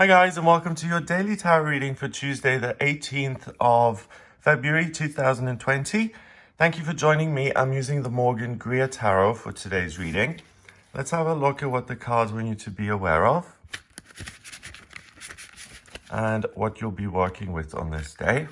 Hi guys, and welcome to your daily tarot reading for Tuesday the 18th of February 2020. Thank you for joining me. I'm using the Morgan Greer Tarot for today's reading. Let's have a look at what the cards want you to be aware of and what you'll be working with on this day.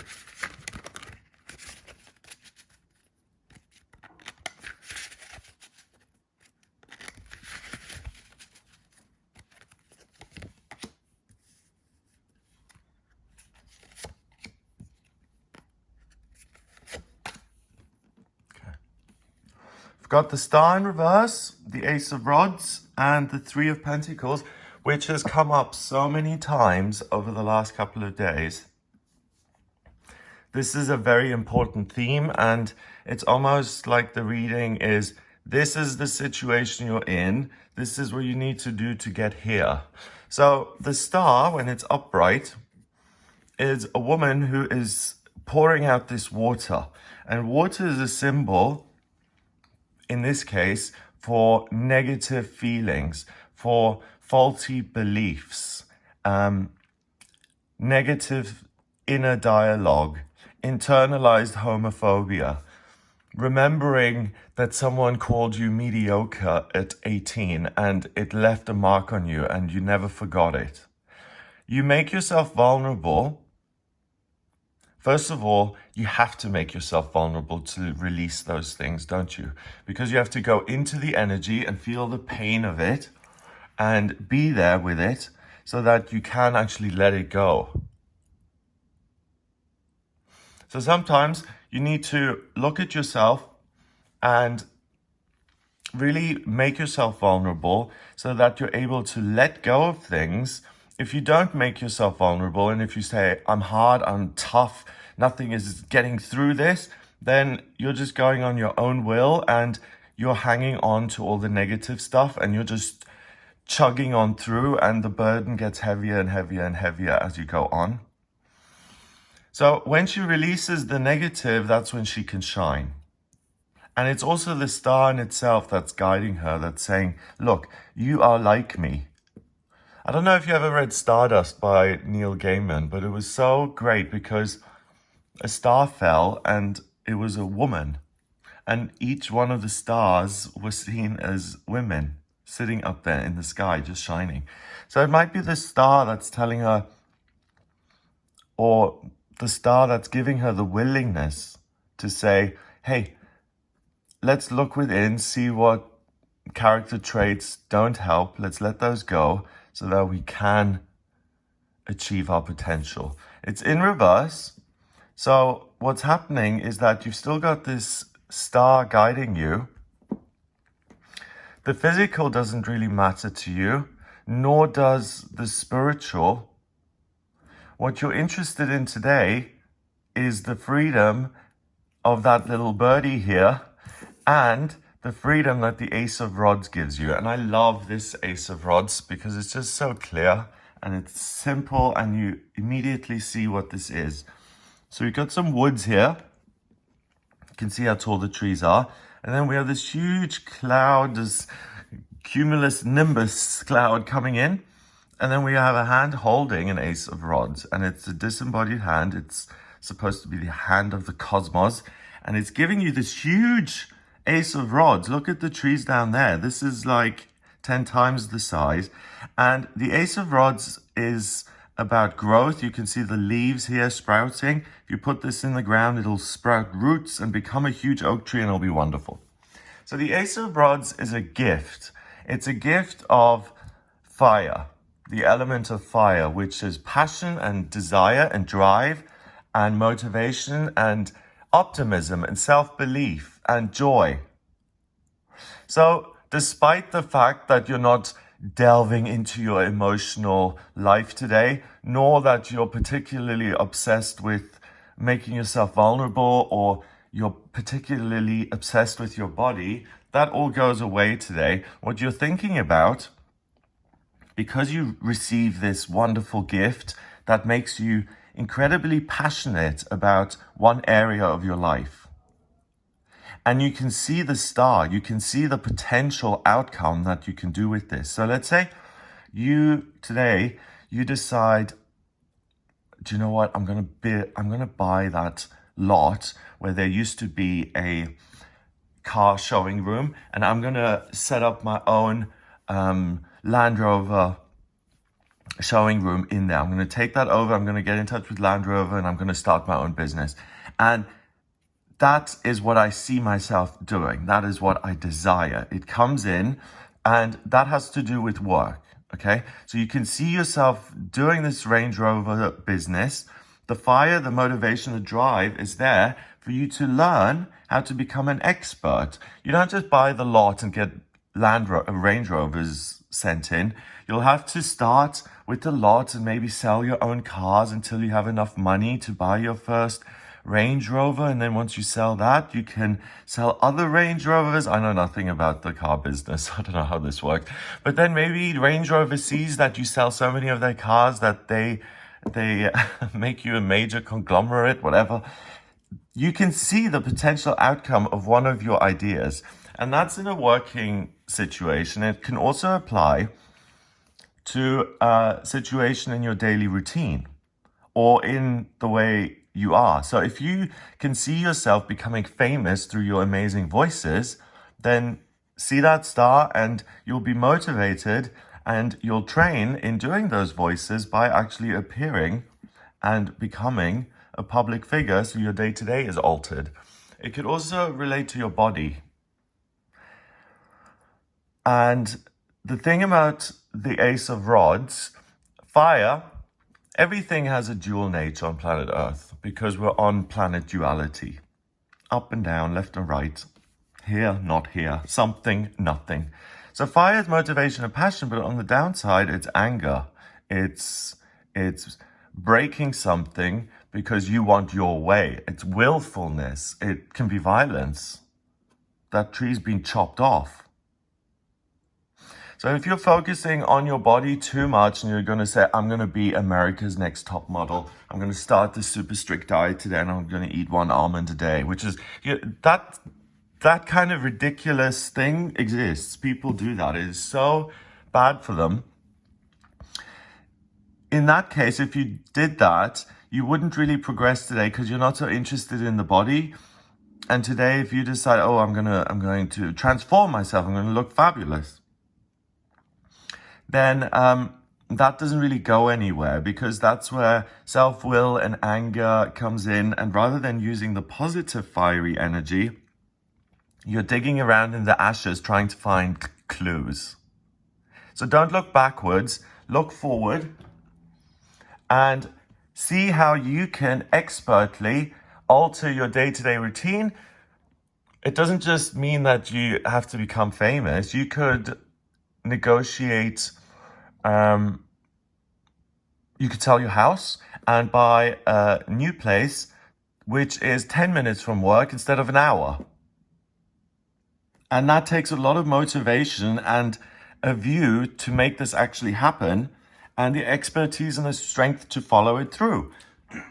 Got the Star in reverse, the Ace of Rods, and the Three of Pentacles, which has come up so many times over the last couple of days. This is a very important theme, and it's almost like the reading is, this is the situation you're in, this is what you need to do to get here. So the Star, when it's upright, is a woman who is pouring out this water, and water is a symbol in this case, for negative feelings, for faulty beliefs, negative inner dialogue, internalized homophobia, remembering that someone called you mediocre at 18 and it left a mark on you and you never forgot it. You make yourself vulnerable. First of all, you have to make yourself vulnerable to release those things, don't you? Because you have to go into the energy and feel the pain of it and be there with it so that you can actually let it go. So sometimes you need to look at yourself and really make yourself vulnerable so that you're able to let go of things. If you don't make yourself vulnerable, and if you say, I'm hard, I'm tough, nothing is getting through this, then you're just going on your own will and you're hanging on to all the negative stuff and you're just chugging on through, and the burden gets heavier and heavier and heavier as you go on. So when she releases the negative, that's when she can shine. And it's also the Star in itself that's guiding her, that's saying, look, you are like me. I don't know if you ever read Stardust by Neil Gaiman, but it was so great because a star fell and it was a woman. And each one of the stars was seen as women sitting up there in the sky, just shining. So it might be the star that's telling her, or the star that's giving her the willingness to say, hey, let's look within, see what character traits don't help. Let's let those go so that we can achieve our potential. It's in reverse. So what's happening is that you've still got this star guiding you. The physical doesn't really matter to you, nor does the spiritual. What you're interested in today is the freedom of that little birdie here and the freedom that the Ace of Rods gives you. And I love this Ace of Rods because it's just so clear and it's simple and you immediately see what this is. So we've got some woods here. You can see how tall the trees are. And then we have this huge cloud, this cumulus nimbus cloud coming in. And then we have a hand holding an Ace of Rods. And it's a disembodied hand. It's supposed to be the hand of the cosmos. And it's giving you this huge Ace of Rods. Look at the trees down there. This is like 10 times the size. And the Ace of Rods is about growth. You can see the leaves here sprouting. If you put this in the ground, it'll sprout roots and become a huge oak tree and it'll be wonderful. So the Ace of Rods is a gift. It's a gift of fire, the element of fire, which is passion and desire and drive and motivation and optimism and self-belief and joy. So despite the fact that you're not delving into your emotional life today, nor that you're particularly obsessed with making yourself vulnerable or you're particularly obsessed with your body, that all goes away today. What you're thinking about, because you receive this wonderful gift that makes you incredibly passionate about one area of your life. And you can see the star, you can see the potential outcome that you can do with this. So let's say today you decide, do you know what? I'm gonna buy that lot where there used to be a car showing room, and I'm gonna set up my own Land Rover showing room in there. I'm going to take that over. I'm going to get in touch with Land Rover, and I'm going to start my own business. And that is what I see myself doing. That is what I desire. It comes in, and that has to do with work. Okay. So you can see yourself doing this Range Rover business. The fire, the motivation, the drive is there for you to learn how to become an expert. You don't just buy the lot and get Range Rovers sent in. You'll have to start with the lot and maybe sell your own cars until you have enough money to buy your first Range Rover. And then once you sell that, you can sell other Range Rovers. I know nothing about the car business. I don't know how this works. But then maybe Range Rover sees that you sell so many of their cars that they make you a major conglomerate, whatever. You can see the potential outcome of one of your ideas. And that's in a working situation. It can also apply to a situation in your daily routine or in the way you are. So if you can see yourself becoming famous through your amazing voices, then see that star and you'll be motivated, and you'll train in doing those voices by actually appearing and becoming a public figure, so your day-to-day is altered. It could also relate to your body. And the thing about the Ace of Rods, fire, everything has a dual nature on planet Earth because we're on planet duality. Up and down, left and right, here, not here, something, nothing. So fire is motivation and passion, but on the downside, it's anger. It's breaking something because you want your way. It's willfulness. It can be violence. That tree's been chopped off. So if you're focusing on your body too much and you're going to say, I'm going to be America's next top model, I'm going to start this super strict diet today and I'm going to eat 1 almond a day, which is, that kind of ridiculous thing exists. People do that. It is so bad for them. In that case, if you did that, you wouldn't really progress today because you're not so interested in the body. And today, if you decide, oh, I'm going to transform myself, I'm going to look fabulous, then that doesn't really go anywhere, because that's where self-will and anger comes in. And rather than using the positive fiery energy, you're digging around in the ashes trying to find clues. So don't look backwards, look forward and see how you can expertly alter your day-to-day routine. It doesn't just mean that you have to become famous. You could negotiate, you could sell your house and buy a new place, which is 10 minutes from work instead of an hour. And that takes a lot of motivation and a view to make this actually happen, and the expertise and the strength to follow it through.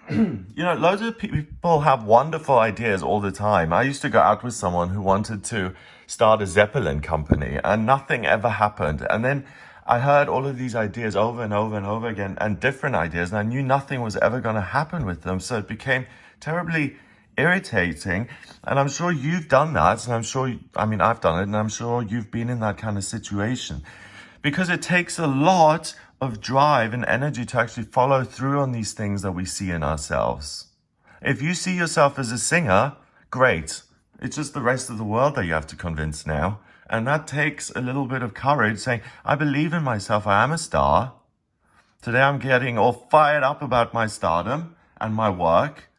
Loads of people have wonderful ideas all the time. I used to go out with someone who wanted to start a Zeppelin company and nothing ever happened. And then I heard all of these ideas over and over and over again, and different ideas, and I knew nothing was ever going to happen with them. So it became terribly irritating. And I'm sure you've done that. And I've done it, and I'm sure you've been in that kind of situation, because it takes a lot of drive and energy to actually follow through on these things that we see in ourselves. If you see yourself as a singer, great. It's just the rest of the world that you have to convince now. And that takes a little bit of courage, saying, I believe in myself, I am a star. Today I'm getting all fired up about my stardom and my work.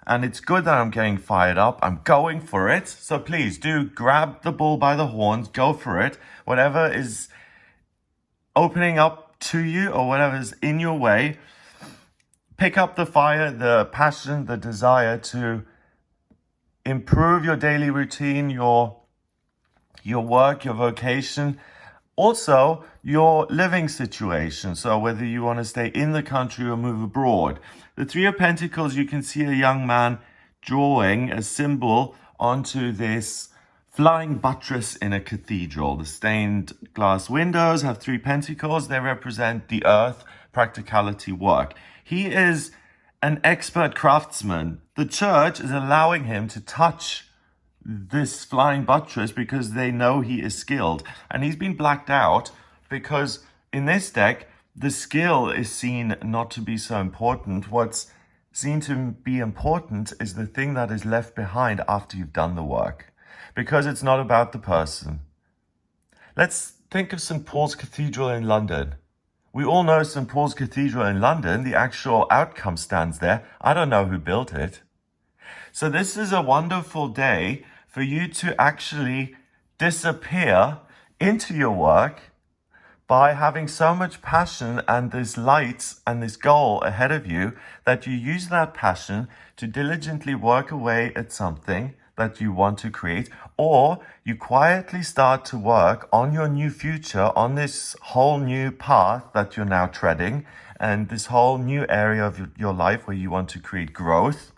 And it's good that I'm getting fired up. I'm going for it. So please do grab the bull by the horns, go for it. Whatever is opening up to you or whatever is in your way, pick up the fire, the passion, the desire to improve your daily routine, your work, your vocation, also your living situation. So whether you want to stay in the country or move abroad. The Three of Pentacles, you can see a young man drawing a symbol onto this flying buttress in a cathedral. The stained glass windows have 3 pentacles. They represent the earth practicality work. He is an expert craftsman. The church is allowing him to touch this flying buttress because they know he is skilled. And he's been blacked out because in this deck, the skill is seen not to be so important. What's seen to be important is the thing that is left behind after you've done the work, because it's not about the person. Let's think of St. Paul's Cathedral in London. We all know St. Paul's Cathedral in London. The actual outcome stands there. I don't know who built it. So this is a wonderful day for you to actually disappear into your work by having so much passion and this light and this goal ahead of you that you use that passion to diligently work away at something that you want to create, or you quietly start to work on your new future, on this whole new path that you're now treading, and this whole new area of your life where you want to create growth.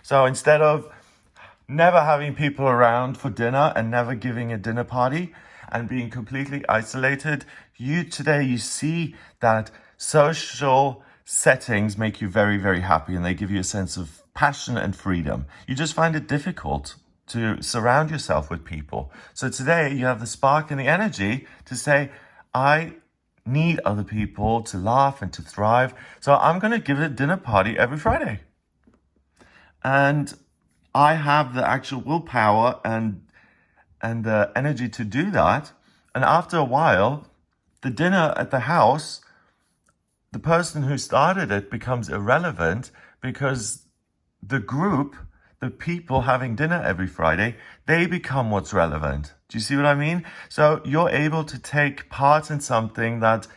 So instead of never having people around for dinner and never giving a dinner party and being completely isolated, you see that social settings make you very, very happy, and they give you a sense of passion and freedom. You just find it difficult to surround yourself with people. So today you have the spark and the energy to say, I need other people to laugh and to thrive. So I'm going to give a dinner party every Friday. And I have the actual willpower and the energy to do that. And after a while, the dinner at the house, the person who started it becomes irrelevant, because the group, the people having dinner every Friday, they become what's relevant. Do you see what I mean? So you're able to take part in something that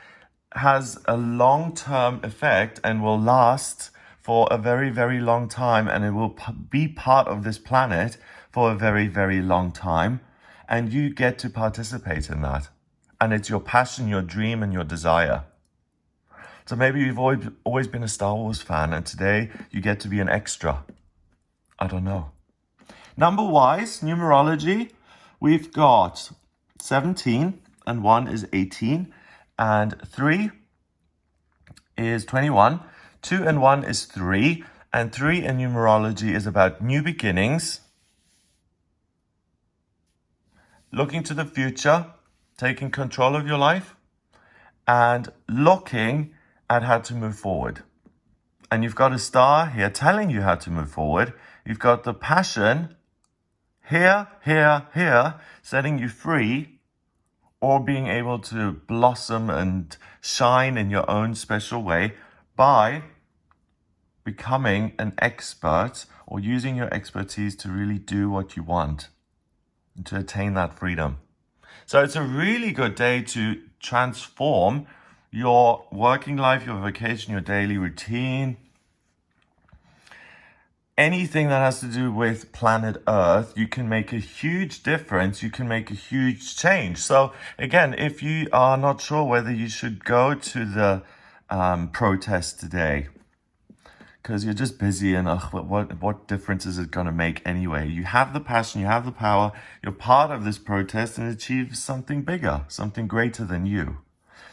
has a long-term effect and will last for a very, very long time, and it will be part of this planet for a very, very long time. And you get to participate in that. And it's your passion, your dream, and your desire. So maybe you've always been a Star Wars fan, and today you get to be an extra. I don't know. Number-wise, numerology, we've got 17, and 1 is 18, and 3 is 21. 2 and 1 is 3, and 3 in numerology is about new beginnings, looking to the future, taking control of your life, and looking at how to move forward. And you've got a star here telling you how to move forward. You've got the passion here, setting you free, or being able to blossom and shine in your own special way by becoming an expert or using your expertise to really do what you want and to attain that freedom. So it's a really good day to transform your working life, your vacation, your daily routine, anything that has to do with planet Earth. You can make a huge difference. You can make a huge change. So again, if you are not sure whether you should go to the protest today, because you're just busy and what difference is it going to make anyway? You have the passion, you have the power, you're part of this protest and achieve something bigger, something greater than you.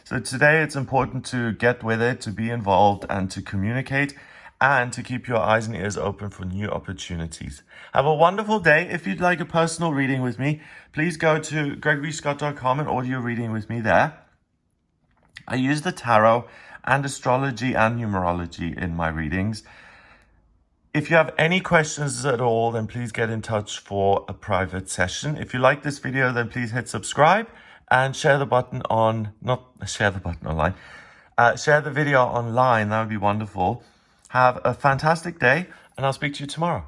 So today it's important to get with it, to be involved and to communicate and to keep your eyes and ears open for new opportunities. Have a wonderful day. If you'd like a personal reading with me, please go to gregoryscott.com and audio reading with me there. I use the tarot and astrology and numerology in my readings. If you have any questions at all, then please get in touch for a private session. If you like this video, then please hit subscribe and share the button on, not share the button online, share the video online. That would be wonderful. Have a fantastic day, and I'll speak to you tomorrow.